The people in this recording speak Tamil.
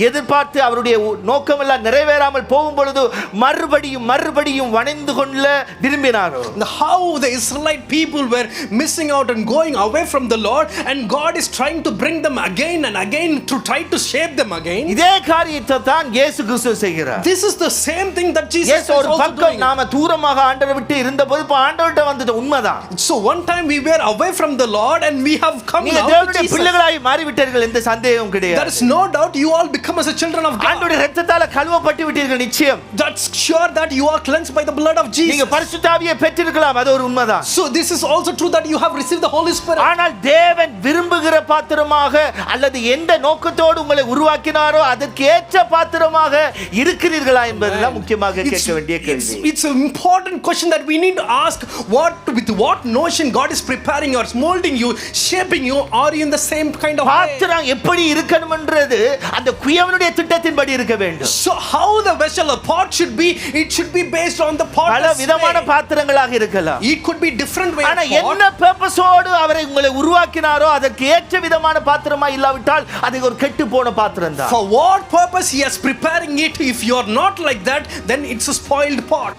எதிர்பார்த்து அவருடைய நோக்கமெல்லாம் நிறைவேறாமல் போகும் பொழுது மறுபடியும் வணைந்து கொள்ள விரும்பினாரோ. How the Israelite people were missing out and going away from the Lord, and God is trying to bring them again and again to try to shape them again. இதே காரியத்தை தான் இயேசு கிறிஸ்து செய்கிறார். This is the same thing that Jesus is ஒரு also பக்கம் doing. நாம தூரமாக ஆண்டவரை விட்டு இருந்தபோது இப்ப ஆண்டவர்ட்ட வந்துட்ட உண்மைதான். So one time we were away from the Lord and we have come now to தேவனுடைய Jesus. பிள்ளைகளாய் மாறிவிட்டீர்கள், எந்த சந்தேகமும் கிடையாது. There is no doubt you all become as a children of God. ஆண்டவருடைய இரத்தத்தால கழுவப்பட்டு விட்டீர்கள் நிச்சயம். That's sure that you are cleansed by the blood of Jesus. நீங்க பரிசுத்த ஆவியை பெற்றிருக்கலாம், அது ஒரு உண்மைதான். So this is also true that you have received the Holy Spirit. ஆனால் தேவன் விரும்புகிற பாத்திரமாக அல்லது எந்த நோக்கத்தோடு உங்களை உருவாக்கினாரோ அதற்கு ஏற்ற பாத்திரமாக இருக்கிறீர்களா என்பதுதான் முக்கியமாக கேட்க வேண்டிய கேள்வி. It's an important question that we need to ask. With what notion God is preparing you, molding you, shaping you? Are you in the same kind of way? பாத்திரம் எப்படி இருக்கணும்ன்றது அந்த குயவனுடைய திட்டத்தின்படி இருக்க வேண்டும். So how the vessel or pot should be, it should be based on the pot. பல விதமான பாத்திரங்களாக இருக்கலாம். It could be different way. ஆனா என்ன பர்பஸோடு அவரை உங்களை உருவாக்கினாரோ அதற்கு ஏற்ற விதமான பாத்திரமா இல்லாவிட்டால் அது ஒரு கெட்டு போன பாத்திரம் தான். For what purpose he is preparing it, if you are not like that, then it's a spoiled pot.